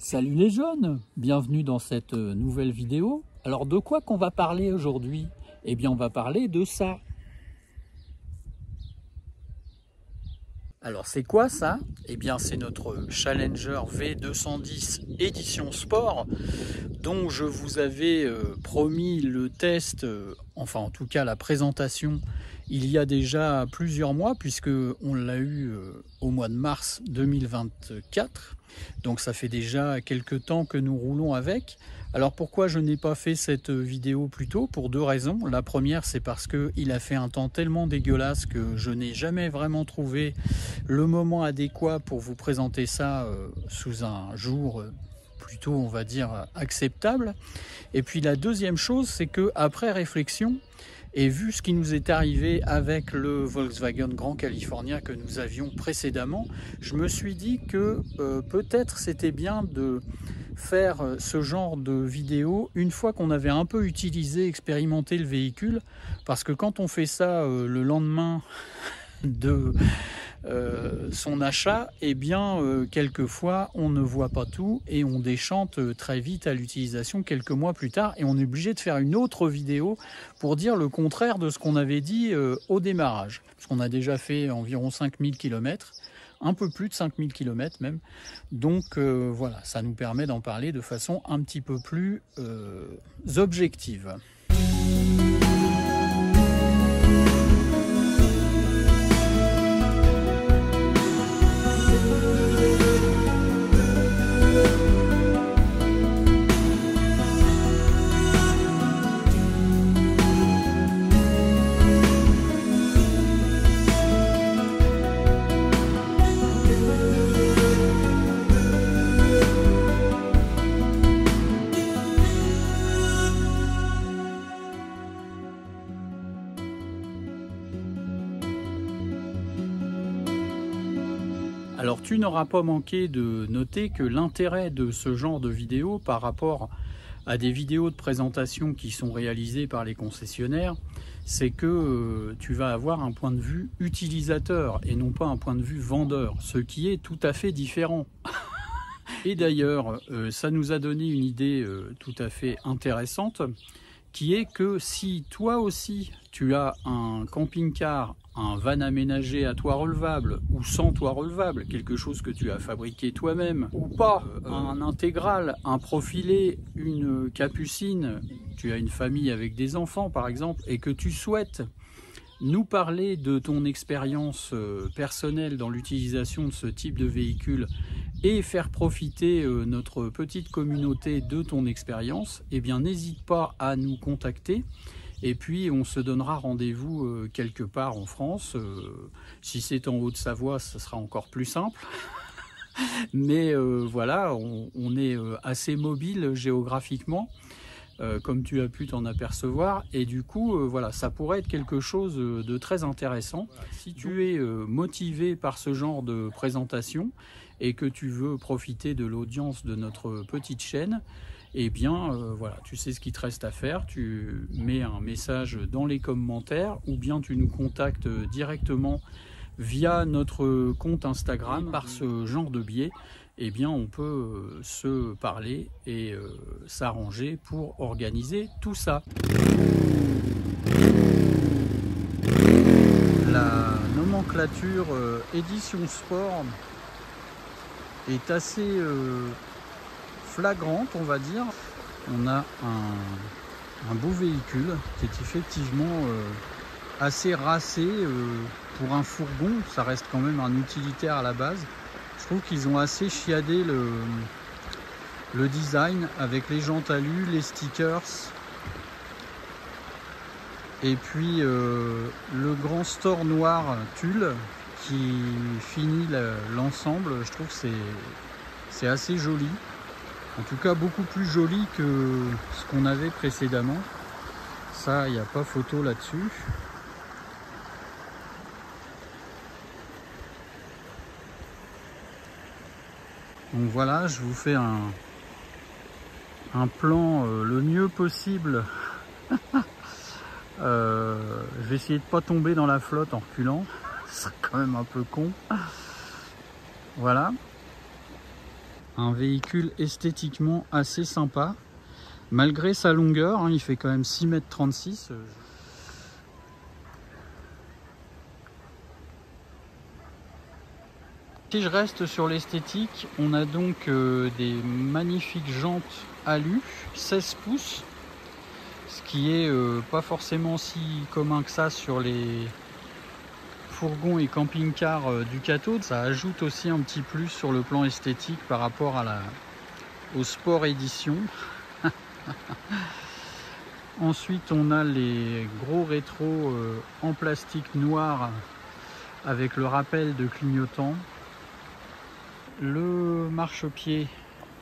Salut les jeunes, bienvenue dans cette nouvelle vidéo. Alors de quoi qu'on va parler aujourd'hui? Eh bien on va parler de ça. Alors c'est quoi ça? Eh bien c'est notre Challenger V210 édition sport dont je vous avais promis le test, enfin en tout cas la présentation il y a déjà plusieurs mois puisque on l'a eu au mois de mars 2024. Donc ça fait déjà quelques temps que nous roulons avec. Alors pourquoi je n'ai pas fait cette vidéo plus tôt? Pour deux raisons. La première, c'est parce qu'il a fait un temps tellement dégueulasse que je n'ai jamais vraiment trouvé le moment adéquat pour vous présenter ça sous un jour plutôt, on va dire, acceptable. Et puis la deuxième chose, c'est que après réflexion, et vu ce qui nous est arrivé avec le Volkswagen Grand California que nous avions précédemment, je me suis dit que peut-être c'était bien de faire ce genre de vidéo une fois qu'on avait un peu utilisé, expérimenté le véhicule, parce que quand on fait ça le lendemain de son achat, eh bien quelquefois on ne voit pas tout et on déchante très vite à l'utilisation quelques mois plus tard et on est obligé de faire une autre vidéo pour dire le contraire de ce qu'on avait dit au démarrage, parce qu'on a déjà fait environ 5000 km, un peu plus de 5000 km même, donc voilà, ça nous permet d'en parler de façon un petit peu plus objective. Alors tu n'auras pas manqué de noter que l'intérêt de ce genre de vidéo par rapport à des vidéos de présentation qui sont réalisées par les concessionnaires, c'est que tu vas avoir un point de vue utilisateur et non pas un point de vue vendeur, ce qui est tout à fait différent. Et d'ailleurs, ça nous a donné une idée tout à fait intéressante, qui est que si toi aussi tu as un camping-car, un van aménagé à toit relevable ou sans toit relevable, quelque chose que tu as fabriqué toi-même ou pas, un intégral, un profilé, une capucine, tu as une famille avec des enfants par exemple et que tu souhaites nous parler de ton expérience personnelle dans l'utilisation de ce type de véhicule et faire profiter notre petite communauté de ton expérience, eh bien n'hésite pas à nous contacter et puis on se donnera rendez-vous quelque part en France. Si c'est en Haute-Savoie, ce sera encore plus simple. Mais voilà, on est assez mobile géographiquement. Comme tu as pu t'en apercevoir, et du coup voilà, ça pourrait être quelque chose de très intéressant. Si tu es motivé par ce genre de présentation et que tu veux profiter de l'audience de notre petite chaîne, eh bien voilà, tu sais ce qu'il te reste à faire, tu mets un message dans les commentaires ou bien tu nous contactes directement via notre compte Instagram. Par ce genre de biais, eh bien on peut se parler et s'arranger pour organiser tout ça. La nomenclature édition sport est assez flagrante, on va dire. On a un beau véhicule qui est effectivement assez racé pour un fourgon. Ça reste quand même un utilitaire à la base. Je trouve qu'ils ont assez chiadé le design avec les jantes alu, les stickers et puis le grand store noir tulle qui finit l'ensemble. Je trouve que c'est assez joli, en tout cas beaucoup plus joli que ce qu'on avait précédemment. Ça, il n'y a pas photo là-dessus. Donc voilà, je vous fais un plan le mieux possible. Je vais essayer de pas tomber dans la flotte en reculant. Ce serait quand même un peu con. Voilà. Un véhicule esthétiquement assez sympa, malgré sa longueur, hein, il fait quand même 6,36 m. Si je reste sur l'esthétique, on a donc des magnifiques jantes alu, 16 pouces, ce qui est pas forcément si commun que ça sur les fourgons et camping-cars Ducato. Ça ajoute aussi un petit plus sur le plan esthétique par rapport à au Sport Edition. Ensuite, on a les gros rétros en plastique noir avec le rappel de clignotant. Le marchepied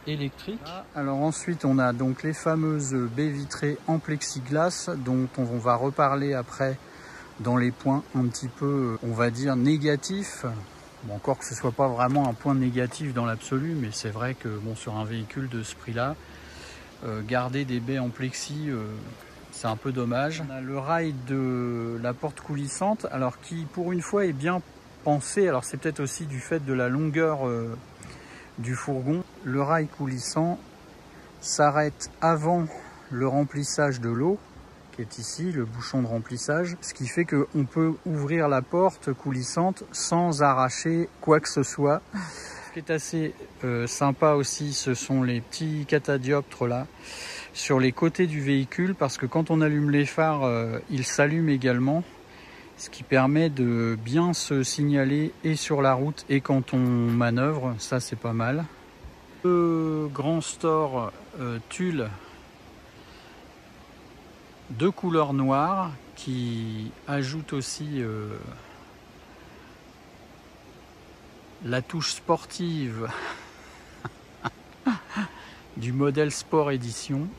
électrique. Alors ensuite, on a donc les fameuses baies vitrées en plexiglas dont on va reparler après dans les points un petit peu, on va dire, négatifs. Bon, encore que ce soit pas vraiment un point négatif dans l'absolu, mais c'est vrai que bon, sur un véhicule de ce prix-là, garder des baies en plexi, c'est un peu dommage. On a le rail de la porte coulissante, alors qui pour une fois est bien pensé. Alors c'est peut-être aussi du fait de la longueur du fourgon. Le rail coulissant s'arrête avant le remplissage de l'eau, qui est ici, le bouchon de remplissage, ce qui fait qu'on peut ouvrir la porte coulissante sans arracher quoi que ce soit. Ce qui est assez sympa aussi, ce sont les petits catadioptres là sur les côtés du véhicule, parce que quand on allume les phares, ils s'allument également, ce qui permet de bien se signaler et sur la route et quand on manœuvre. Ça, c'est pas mal. Le grand store tulle de couleur noire qui ajoute aussi la touche sportive du modèle Sport Edition.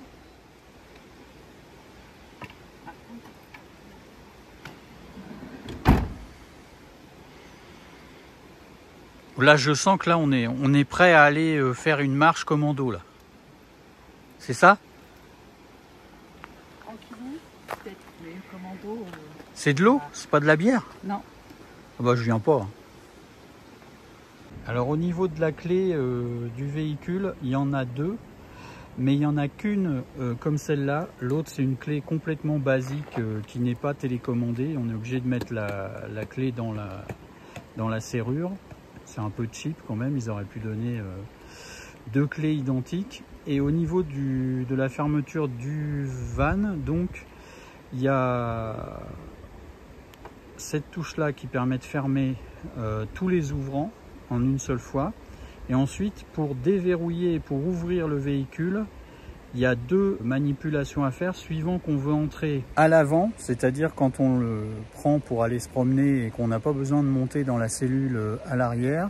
Là, je sens que là, on est prêt à aller faire une marche commando, là. C'est ça? Tranquillou, peut-être, mais commando... C'est de l'eau? C'est pas de la bière? Non. Ah bah, je viens pas. Alors, au niveau de la clé du véhicule, il y en a deux, mais il n'y en a qu'une comme celle-là. L'autre, c'est une clé complètement basique qui n'est pas télécommandée. On est obligé de mettre la clé dans la serrure. C'est un peu cheap quand même, ils auraient pu donner deux clés identiques. Et au niveau de la fermeture du van, donc il y a cette touche là qui permet de fermer tous les ouvrants en une seule fois. Et ensuite, pour déverrouiller et pour ouvrir le véhicule, il y a deux manipulations à faire suivant qu'on veut entrer à l'avant, c'est-à-dire quand on le prend pour aller se promener et qu'on n'a pas besoin de monter dans la cellule à l'arrière.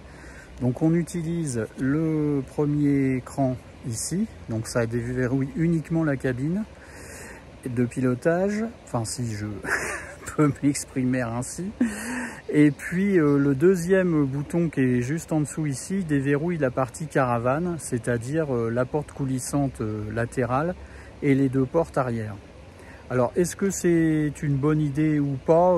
Donc on utilise le premier cran ici, donc ça déverrouille uniquement la cabine de pilotage, enfin si je peux m'exprimer ainsi. Et puis le deuxième bouton qui est juste en dessous ici déverrouille la partie caravane, c'est-à-dire la porte coulissante latérale et les deux portes arrière. Alors est-ce que c'est une bonne idée ou pas?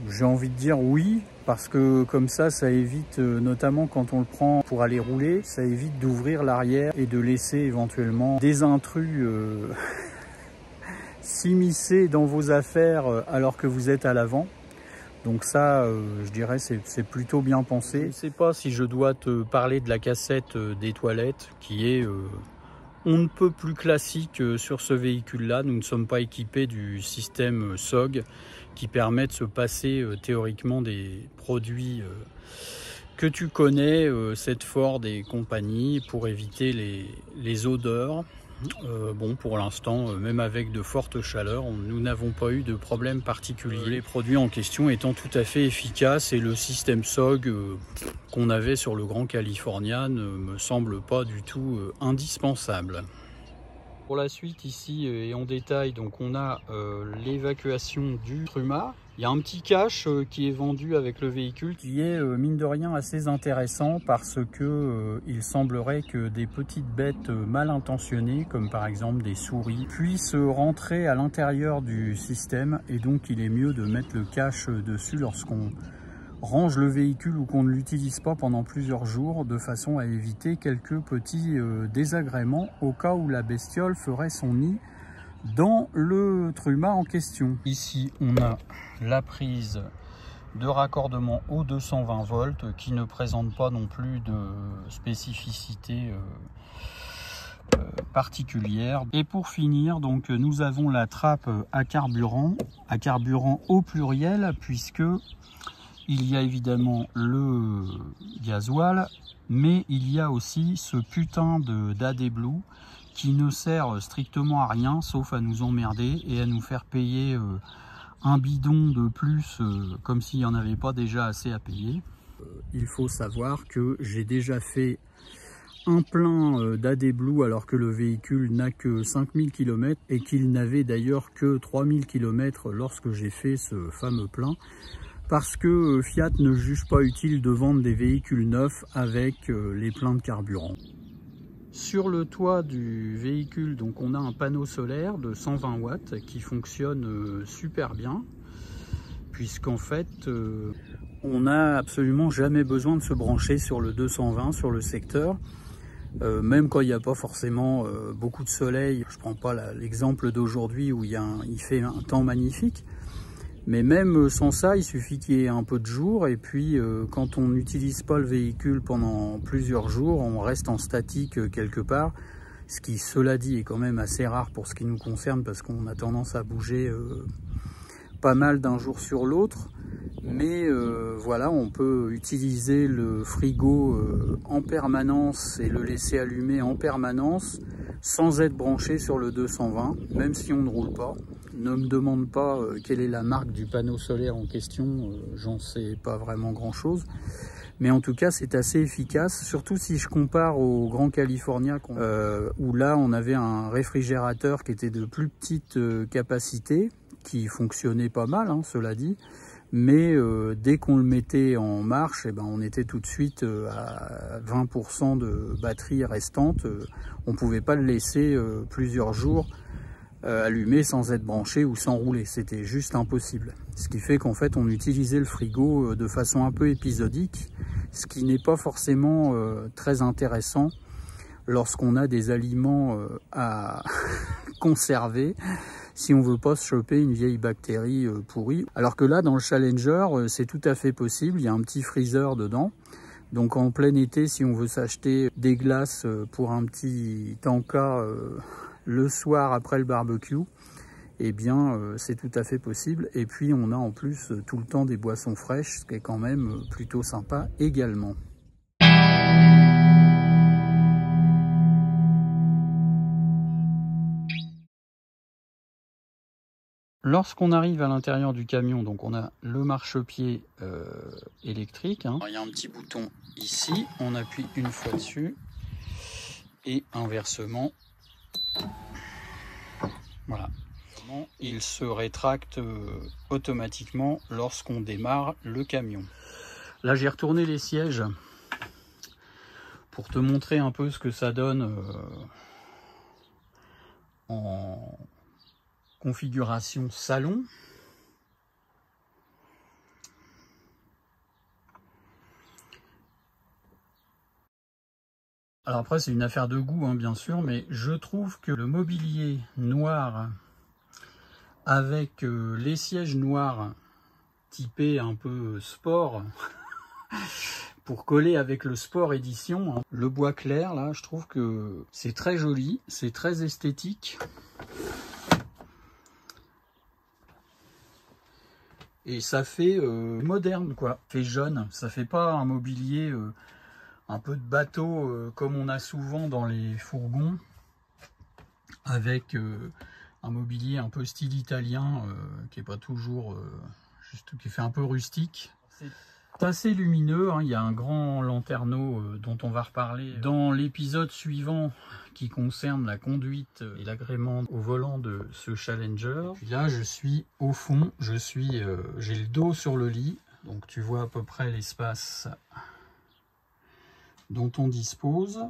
J'ai envie de dire oui, parce que comme ça évite, notamment quand on le prend pour aller rouler, ça évite d'ouvrir l'arrière et de laisser éventuellement des intrus s'immiscer dans vos affaires alors que vous êtes à l'avant. Donc ça, je dirais, c'est plutôt bien pensé. Je ne sais pas si je dois te parler de la cassette des toilettes, qui est on ne peut plus classique sur ce véhicule-là. Nous ne sommes pas équipés du système SOG qui permet de se passer théoriquement des produits que tu connais, cette Ford et compagnie, pour éviter les odeurs. Bon, pour l'instant, même avec de fortes chaleurs, nous n'avons pas eu de problème particulier. Les produits en question étant tout à fait efficaces, et le système SOG qu'on avait sur le Grand California ne me semble pas du tout indispensable. Pour la suite, ici et en détail, donc on a l'évacuation du Truma. Il y a un petit cache qui est vendu avec le véhicule, qui est mine de rien assez intéressant, parce que il semblerait que des petites bêtes mal intentionnées, comme par exemple des souris, puissent rentrer à l'intérieur du système, et donc il est mieux de mettre le cache dessus lorsqu'on range le véhicule ou qu'on ne l'utilise pas pendant plusieurs jours, de façon à éviter quelques petits désagréments au cas où la bestiole ferait son nid dans le truma en question. Ici on a la prise de raccordement au 220 volts qui ne présente pas non plus de spécificité particulière. Et pour finir, donc nous avons la trappe à carburant au pluriel, puisque il y a évidemment le gasoil, mais il y a aussi ce putain d'AD Blue qui ne sert strictement à rien sauf à nous emmerder et à nous faire payer un bidon de plus comme s'il n'y en avait pas déjà assez à payer. Il faut savoir que j'ai déjà fait un plein d'AD Blue alors que le véhicule n'a que 5000 km et qu'il n'avait d'ailleurs que 3000 km lorsque j'ai fait ce fameux plein, parce que Fiat ne juge pas utile de vendre des véhicules neufs avec les pleins de carburant. Sur le toit du véhicule, donc on a un panneau solaire de 120 watts qui fonctionne super bien, puisqu'en fait on n'a absolument jamais besoin de se brancher sur le 220, sur le secteur. Même quand il n'y a pas forcément beaucoup de soleil. Je ne prends pas l'exemple d'aujourd'hui où il fait un temps magnifique. Mais même sans ça, il suffit qu'il y ait un peu de jour. Et puis, quand on n'utilise pas le véhicule pendant plusieurs jours, on reste en statique quelque part. Ce qui, cela dit, est quand même assez rare pour ce qui nous concerne, parce qu'on a tendance à bouger pas mal d'un jour sur l'autre. Mais voilà, on peut utiliser le frigo en permanence et le laisser allumer en permanence sans être branché sur le 220, même si on ne roule pas. Ne me demande pas quelle est la marque du panneau solaire en question, j'en sais pas vraiment grand chose. Mais en tout cas, c'est assez efficace, surtout si je compare au Grand California, où là, on avait un réfrigérateur qui était de plus petite capacité, qui fonctionnait pas mal, hein, cela dit. Mais dès qu'on le mettait en marche, on était tout de suite à 20% de batterie restante. On ne pouvait pas le laisser plusieurs jours allumé sans être branché ou sans rouler. C'était juste impossible. Ce qui fait qu'en fait, on utilisait le frigo de façon un peu épisodique, ce qui n'est pas forcément très intéressant lorsqu'on a des aliments à conserver, si on veut pas se choper une vieille bactérie pourrie. Alors que là, dans le Challenger, c'est tout à fait possible. Il y a un petit freezer dedans. Donc en plein été, si on veut s'acheter des glaces pour un petit tanka le soir après le barbecue, eh bien c'est tout à fait possible. Et puis on a en plus tout le temps des boissons fraîches, ce qui est quand même plutôt sympa également. Lorsqu'on arrive à l'intérieur du camion, donc on a le marchepied électrique. Hein. Il y a un petit bouton ici, on appuie une fois dessus et inversement, voilà. Il se rétracte automatiquement lorsqu'on démarre le camion. Là, j'ai retourné les sièges pour te montrer un peu ce que ça donne en configuration salon. Alors après, c'est une affaire de goût, hein, bien sûr, mais je trouve que le mobilier noir avec les sièges noirs typés un peu sport pour coller avec le sport édition, hein, le bois clair, là, je trouve que c'est très joli, c'est très esthétique. Et ça fait moderne, quoi. Ça fait jeune, ça fait pas un mobilier un peu de bateau comme on a souvent dans les fourgons, avec un mobilier un peu style italien qui est pas toujours juste, qui fait un peu rustique. C'est assez lumineux, hein. Il y a un grand lanterneau dont on va reparler dans l'épisode suivant qui concerne la conduite et l'agrément au volant de ce Challenger. Puis là, je suis au fond, j'ai le dos sur le lit, donc tu vois à peu près l'espace dont on dispose.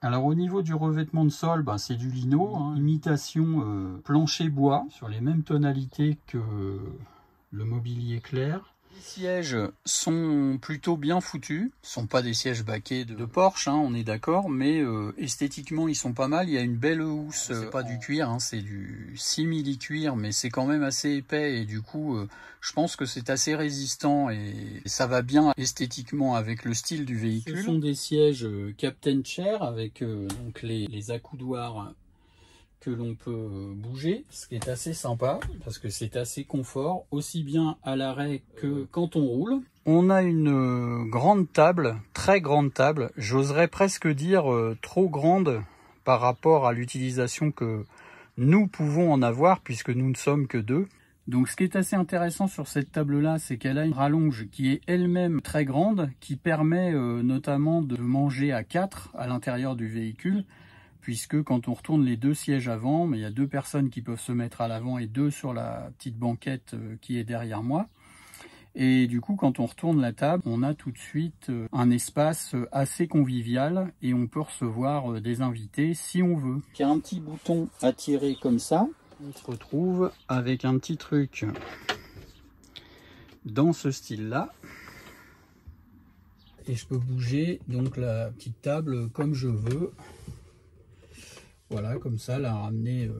Alors au niveau du revêtement de sol, c'est du lino, hein, imitation plancher bois, sur les mêmes tonalités que le mobilier clair. Les sièges sont plutôt bien foutus. Ce sont pas des sièges baquets de Porsche, hein, on est d'accord, mais esthétiquement ils sont pas mal. Il y a une belle housse. C'est pas du cuir, hein, c'est du simili-cuir, mais c'est quand même assez épais et du coup je pense que c'est assez résistant et ça va bien esthétiquement avec le style du véhicule. Ce sont des sièges Captain Chair avec donc les accoudoirs que l'on peut bouger, ce qui est assez sympa parce que c'est assez confort, aussi bien à l'arrêt que quand on roule. On a une grande table, très grande table, j'oserais presque dire trop grande par rapport à l'utilisation que nous pouvons en avoir puisque nous ne sommes que deux. Donc ce qui est assez intéressant sur cette table-là, c'est qu'elle a une rallonge qui est elle-même très grande, qui permet notamment de manger à 4 à l'intérieur du véhicule, puisque quand on retourne les deux sièges avant, mais il y a deux personnes qui peuvent se mettre à l'avant et deux sur la petite banquette qui est derrière moi. Et du coup, quand on retourne la table, on a tout de suite un espace assez convivial et on peut recevoir des invités si on veut. Il y a un petit bouton à tirer comme ça. On se retrouve avec un petit truc dans ce style-là. Et je peux bouger donc la petite table comme je veux. Voilà, comme ça, la ramener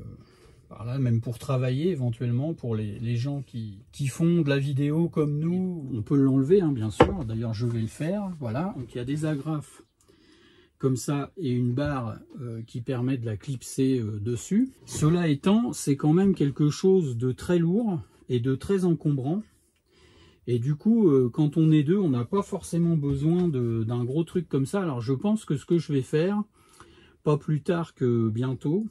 par là, même pour travailler éventuellement, pour les gens qui font de la vidéo comme nous. On peut l'enlever, hein, bien sûr, d'ailleurs je vais le faire. Voilà, donc il y a des agrafes comme ça et une barre qui permet de la clipser dessus. Cela étant, c'est quand même quelque chose de très lourd et de très encombrant. Et du coup, quand on est deux, on n'a pas forcément besoin d'un gros truc comme ça. Alors je pense que ce que je vais faire, pas plus tard que bientôt,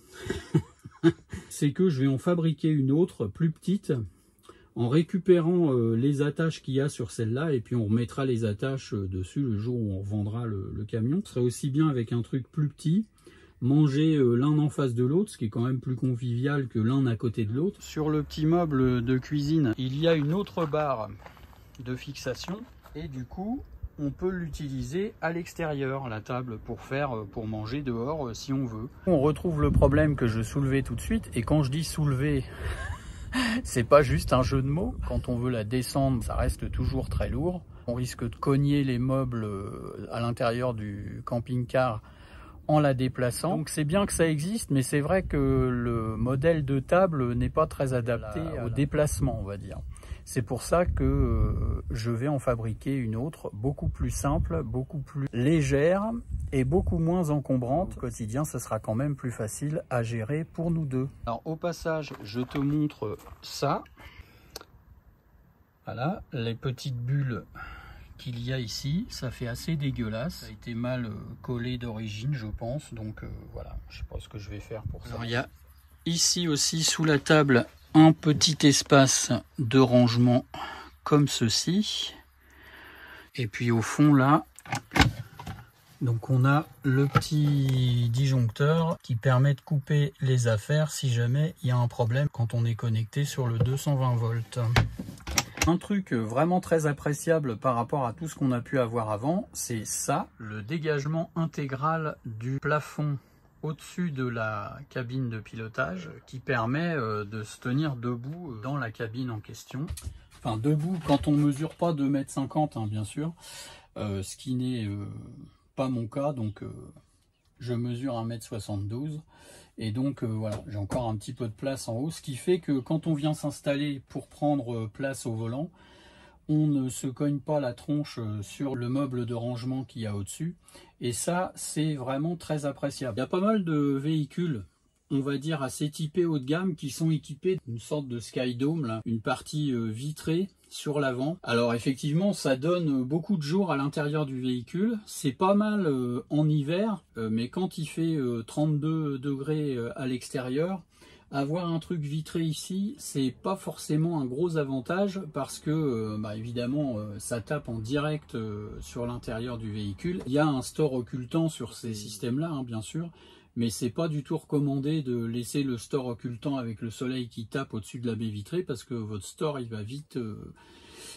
c'est que je vais en fabriquer une autre plus petite en récupérant les attaches qu'il y a sur celle-là et puis on remettra les attaches dessus le jour où on revendra le camion. Ce serait aussi bien avec un truc plus petit, manger l'un en face de l'autre, ce qui est quand même plus convivial que l'un à côté de l'autre. Sur le petit meuble de cuisine, il y a une autre barre de fixation et du coup on peut l'utiliser à l'extérieur, la table, pour manger dehors si on veut. On retrouve le problème que je soulevais tout de suite, et quand je dis soulever, c'est pas juste un jeu de mots. Quand on veut la descendre, ça reste toujours très lourd. On risque de cogner les meubles à l'intérieur du camping-car en la déplaçant. Donc c'est bien que ça existe, mais c'est vrai que le modèle de table n'est pas très adapté au déplacement, on va dire. C'est pour ça que je vais en fabriquer une autre, beaucoup plus simple, beaucoup plus légère et beaucoup moins encombrante. Au quotidien, ce sera quand même plus facile à gérer pour nous deux. Alors au passage, je te montre ça. Voilà, les petites bulles qu'il y a ici, ça fait assez dégueulasse. Ça a été mal collé d'origine, je pense. Donc voilà, je sais pas ce que je vais faire pour ça. Alors, il y a ici aussi sous la table un petit espace de rangement comme ceci. Et puis au fond là, donc on a le petit disjoncteur qui permet de couper les affaires si jamais il y a un problème quand on est connecté sur le 220 volts. Un truc vraiment très appréciable par rapport à tout ce qu'on a pu avoir avant, c'est ça, le dégagement intégral du plafond au-dessus de la cabine de pilotage qui permet de se tenir debout dans la cabine en question. Enfin debout quand on ne mesure pas 2,50 m, hein, bien sûr, ce qui n'est pas mon cas, donc je mesure 1,72 m et donc voilà, j'ai encore un petit peu de place en haut, ce qui fait que quand on vient s'installer pour prendre place au volant, on ne se cogne pas la tronche sur le meuble de rangement qu'il y a au-dessus. Et ça, c'est vraiment très appréciable. Il y a pas mal de véhicules, on va dire assez typés haut de gamme, qui sont équipés d'une sorte de skydome, là, une partie vitrée sur l'avant. Alors effectivement, ça donne beaucoup de jours à l'intérieur du véhicule. C'est pas mal en hiver, mais quand il fait 32 degrés à l'extérieur, avoir un truc vitré ici, c'est pas forcément un gros avantage parce que évidemment ça tape en direct sur l'intérieur du véhicule. Il y a un store occultant sur ces systèmes-là, hein, bien sûr, mais c'est pas du tout recommandé de laisser le store occultant avec le soleil qui tape au-dessus de la baie vitrée parce que votre store il va vite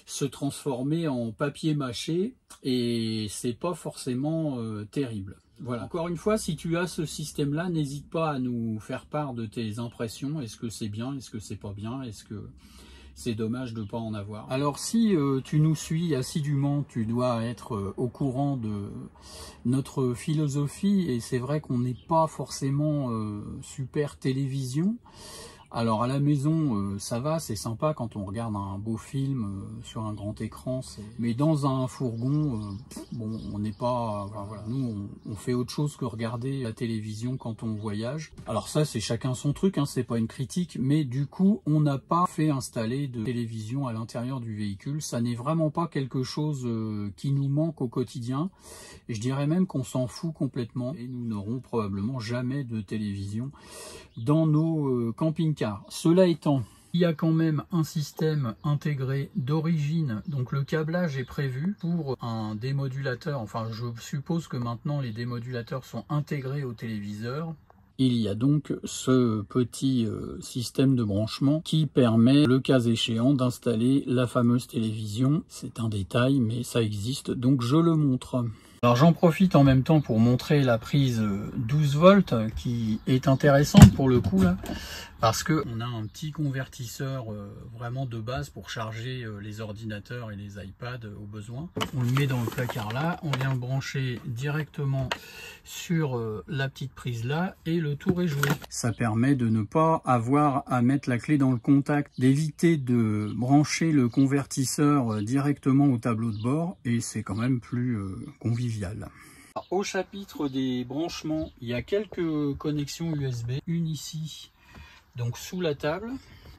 se transformer en papier mâché et c'est pas forcément terrible. Voilà. Encore une fois, si tu as ce système-là, n'hésite pas à nous faire part de tes impressions. Est-ce que c'est bien? Est-ce que c'est pas bien? c'est dommage de ne pas en avoir. Alors si tu nous suis assidûment, tu dois être au courant de notre philosophie, et c'est vrai qu'on n'est pas forcément super télévision. Alors à la maison, ça va, c'est sympa quand on regarde un beau film sur un grand écran. Mais dans un fourgon, bon, on n'est pas... voilà, nous, on fait autre chose que regarder la télévision quand on voyage. Alors ça, c'est chacun son truc, hein, c'est pas une critique. Mais du coup, on n'a pas fait installer de télévision à l'intérieur du véhicule. Ça n'est vraiment pas quelque chose qui nous manque au quotidien. Et je dirais même qu'on s'en fout complètement. Et nous n'aurons probablement jamais de télévision dans nos camping-cars. Cela étant, il y a quand même un système intégré d'origine, donc le câblage est prévu pour un démodulateur. Enfin, je suppose que maintenant les démodulateurs sont intégrés au téléviseur. Il y a donc ce petit système de branchement qui permet, le cas échéant, d'installer la fameuse télévision. C'est un détail, mais ça existe, donc je le montre. Alors j'en profite en même temps pour montrer la prise 12 volts qui est intéressante pour le coup là, parce que on a un petit convertisseur vraiment de base pour charger les ordinateurs et les iPads au besoin. On le met dans le placard là, on vient le brancher directement sur la petite prise là et le tour est joué. Ça permet de ne pas avoir à mettre la clé dans le contact, d'éviter de brancher le convertisseur directement au tableau de bord, et c'est quand même plus convivial. Au chapitre des branchements, il y a quelques connexions USB, une ici, donc sous la table,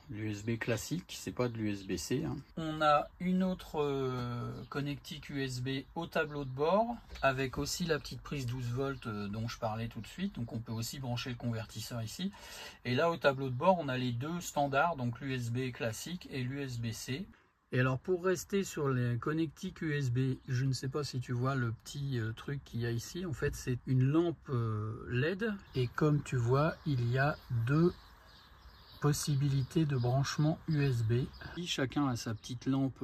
l'USB classique, c'est pas de l'USB-C. Hein. On a une autre connectique USB au tableau de bord, avec aussi la petite prise 12 volts dont je parlais tout de suite, donc on peut aussi brancher le convertisseur ici. Et là au tableau de bord, on a les deux standards, donc l'USB classique et l'USB-C. Et alors pour rester sur les connectiques USB, je ne sais pas si tu vois le petit truc qu'il y a ici. En fait c'est une lampe LED, et comme tu vois il y a deux possibilités de branchement USB. Chacun a sa petite lampe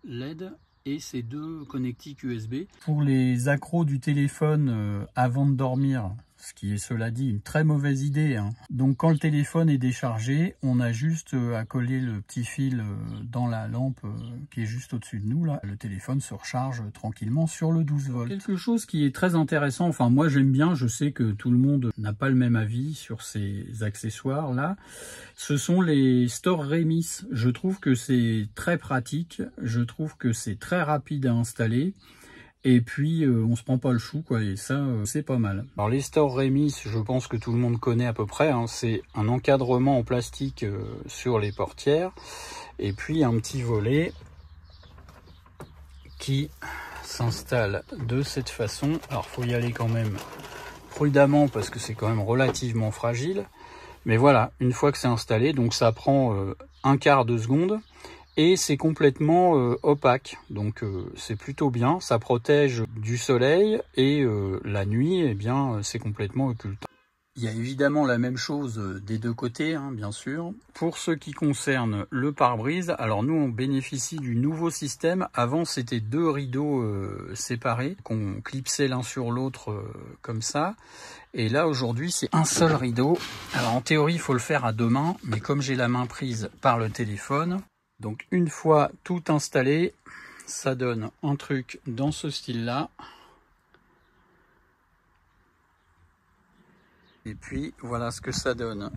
LED et ces deux connectiques USB. Pour les accros du téléphone avant de dormir, ce qui est cela dit une très mauvaise idée, hein. Donc quand le téléphone est déchargé, on a juste à coller le petit fil dans la lampe qui est juste au-dessus de nous là. Le téléphone se recharge tranquillement sur le 12 volts. Quelque chose qui est très intéressant, enfin moi j'aime bien, je sais que tout le monde n'a pas le même avis sur ces accessoires là, ce sont les Store Remis. Je trouve que c'est très pratique, je trouve que c'est très rapide à installer. Et puis on se prend pas le chou quoi, et ça c'est pas mal. Alors les Store Remis, je pense que tout le monde connaît à peu près, hein. C'est un encadrement en plastique sur les portières, et puis un petit volet qui s'installe de cette façon. Alors faut y aller quand même prudemment parce que c'est quand même relativement fragile, mais voilà, une fois que c'est installé, donc ça prend un quart de seconde. Et c'est complètement opaque, donc c'est plutôt bien, ça protège du soleil, et la nuit, eh bien, c'est complètement occultant. Il y a évidemment la même chose des deux côtés, hein, bien sûr. Pour ce qui concerne le pare-brise, alors nous on bénéficie du nouveau système. Avant c'était deux rideaux séparés, qu'on clipsait l'un sur l'autre comme ça. Et là aujourd'hui c'est un seul rideau. Alors en théorie il faut le faire à deux mains, mais comme j'ai la main prise par le téléphone, donc une fois tout installé, ça donne un truc dans ce style-là. Et puis voilà ce que ça donne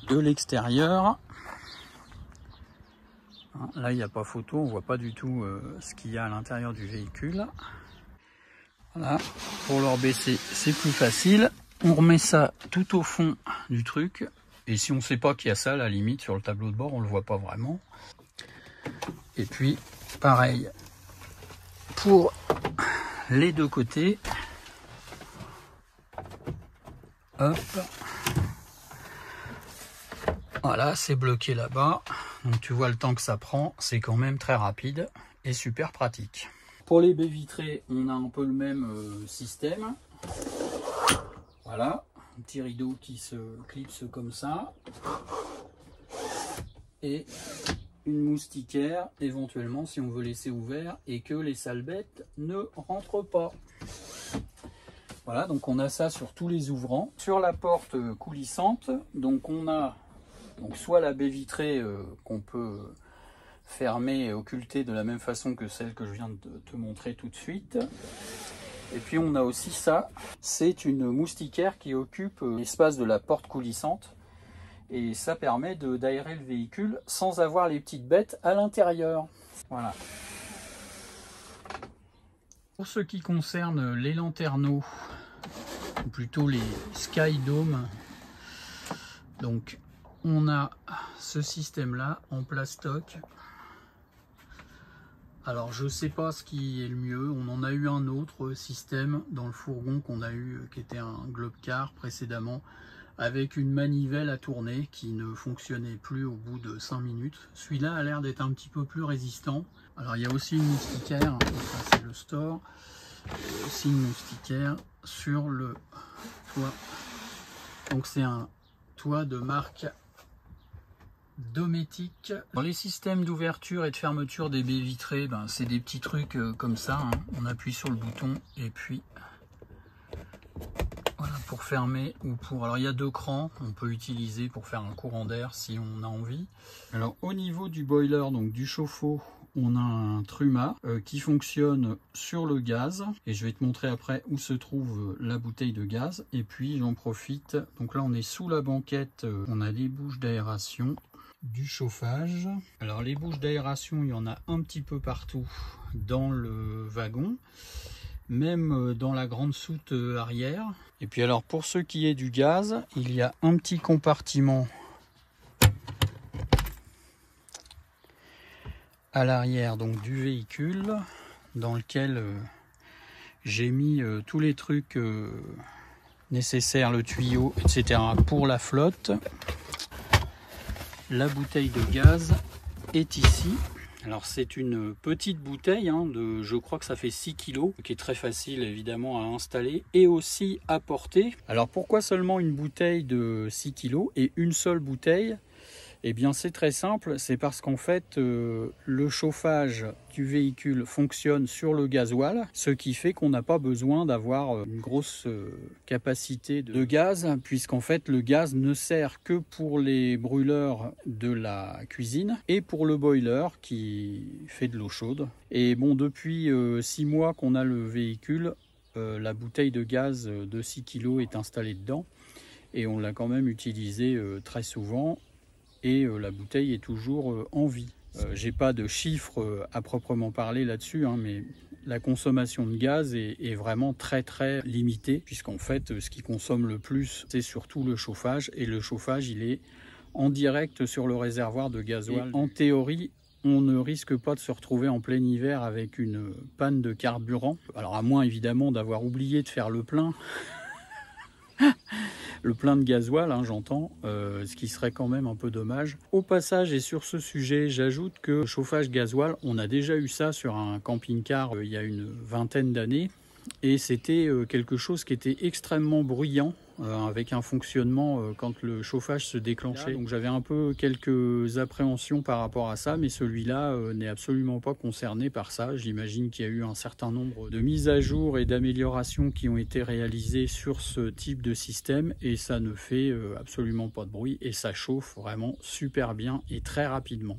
de l'extérieur. Là il n'y a pas photo, on voit pas du tout ce qu'il y a à l'intérieur du véhicule. Voilà, pour le rebaisser c'est plus facile. On remet ça tout au fond du truc. Et si on ne sait pas qu'il y a ça, à la limite, sur le tableau de bord, on ne le voit pas vraiment. Et puis, pareil, pour les deux côtés. Hop. Voilà, c'est bloqué là-bas. Donc tu vois le temps que ça prend, c'est quand même très rapide et super pratique. Pour les baies vitrées, on a un peu le même système. Voilà. Un petit rideau qui se clipse comme ça, et une moustiquaire éventuellement si on veut laisser ouvert et que les sales bêtes ne rentrent pas. Voilà, donc on a ça sur tous les ouvrants. Sur la porte coulissante, donc on a Donc soit la baie vitrée qu'on peut fermer et occulter de la même façon que celle que je viens de te montrer tout de suite. Et puis on a aussi ça, c'est une moustiquaire qui occupe l'espace de la porte coulissante. Et ça permet d'aérer le véhicule sans avoir les petites bêtes à l'intérieur. Voilà. Pour ce qui concerne les lanterneaux, ou plutôt les Sky Dome, donc on a ce système là en plastoc. Alors je sais pas ce qui est le mieux, on en a eu un autre système dans le fourgon qu'on a eu qui était un Globcar précédemment, avec une manivelle à tourner qui ne fonctionnait plus au bout de 5 minutes. Celui-là a l'air d'être un petit peu plus résistant. Alors il y a aussi une moustiquaire, ça c'est le store, aussi une moustiquaire sur le toit. Donc c'est un toit de marque Dometic. Dans les systèmes d'ouverture et de fermeture des baies vitrées, c'est des petits trucs comme ça, hein. On appuie sur le bouton et puis voilà, pour fermer ou pour... Alors il y a 2 crans, on peut utiliser pour faire un courant d'air si on a envie. Alors au niveau du boiler, donc du chauffe-eau, on a un Truma qui fonctionne sur le gaz. Et je vais te montrer après où se trouve la bouteille de gaz. Et puis j'en profite, donc là on est sous la banquette, on a les bouches d'aération du chauffage. Alors les bouches d'aération, il y en a un petit peu partout dans le wagon, même dans la grande soute arrière. Et puis alors pour ce qui est du gaz, il y a un petit compartiment à l'arrière donc du véhicule dans lequel j'ai mis tous les trucs nécessaires, le tuyau, etc. pour la flotte. La bouteille de gaz est ici. Alors c'est une petite bouteille de, je crois que ça fait 6 kg, qui est très facile évidemment à installer et aussi à porter. Alors pourquoi seulement une bouteille de 6 kg et une seule bouteille? Eh bien c'est très simple, c'est parce qu'en fait le chauffage du véhicule fonctionne sur le gasoil, ce qui fait qu'on n'a pas besoin d'avoir une grosse capacité de gaz, puisqu'en fait le gaz ne sert que pour les brûleurs de la cuisine et pour le boiler qui fait de l'eau chaude. Et bon, depuis 6 mois qu'on a le véhicule, la bouteille de gaz de 6 kg est installée dedans et on l'a quand même utilisée très souvent. Et la bouteille est toujours en vie. J'ai pas de chiffres à proprement parler là-dessus, mais la consommation de gaz est vraiment très très limitée, puisqu'en fait ce qui consomme le plus c'est surtout le chauffage, et le chauffage il est en direct sur le réservoir de gasoil. Et en théorie, on ne risque pas de se retrouver en plein hiver avec une panne de carburant, alors à moins évidemment d'avoir oublié de faire le plein. Le plein de gasoil, j'entends, ce qui serait quand même un peu dommage. Au passage, et sur ce sujet, j'ajoute que le chauffage gasoil, on a déjà eu ça sur un camping-car il y a une vingtaine d'années. Et c'était quelque chose qui était extrêmement bruyant, avec un fonctionnement quand le chauffage se déclenchait. Donc j'avais un peu quelques appréhensions par rapport à ça, mais celui-là n'est absolument pas concerné par ça. J'imagine qu'il y a eu un certain nombre de mises à jour et d'améliorations qui ont été réalisées sur ce type de système, et ça ne fait absolument pas de bruit, et ça chauffe vraiment super bien et très rapidement.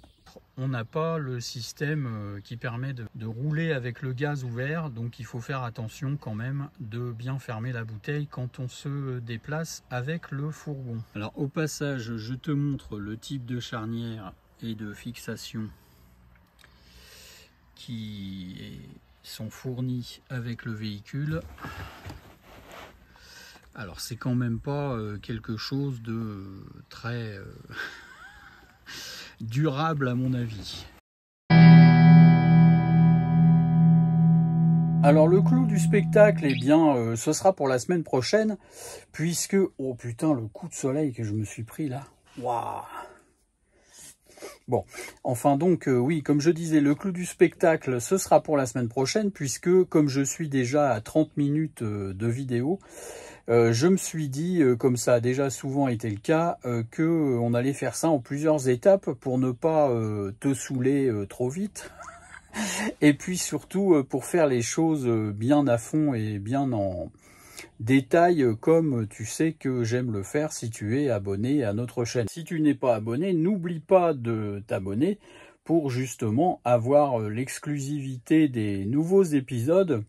On n'a pas le système qui permet de rouler avec le gaz ouvert, donc il faut faire attention quand même de bien fermer la bouteille quand on se déplace avec le fourgon. Alors au passage, je te montre le type de charnière et de fixation qui sont fournis avec le véhicule. Alors c'est quand même pas quelque chose de très... durable à mon avis. Alors le clou du spectacle, eh bien ce sera pour la semaine prochaine, puisque, oh putain, le coup de soleil que je me suis pris là, waouh. Bon, enfin donc oui, comme je disais, le clou du spectacle, ce sera pour la semaine prochaine, puisque comme je suis déjà à 30 minutes de vidéo, je me suis dit, comme ça a déjà souvent été le cas, qu'on allait faire ça en plusieurs étapes pour ne pas te saouler trop vite. Et puis surtout pour faire les choses bien à fond et bien détails comme tu sais que j'aime le faire si tu es abonné à notre chaîne. Si tu n'es pas abonné, n'oublie pas de t'abonner pour justement avoir l'exclusivité des nouveaux épisodes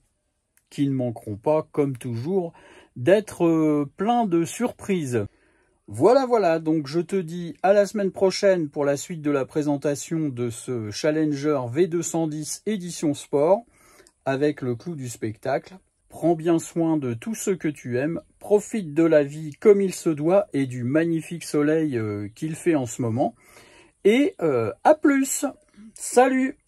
qui ne manqueront pas, comme toujours, d'être plein de surprises. Voilà, donc je te dis à la semaine prochaine pour la suite de la présentation de ce Challenger V210 édition sport avec le clou du spectacle. Prends bien soin de tous ceux que tu aimes, profite de la vie comme il se doit et du magnifique soleil qu'il fait en ce moment. Et à plus. Salut!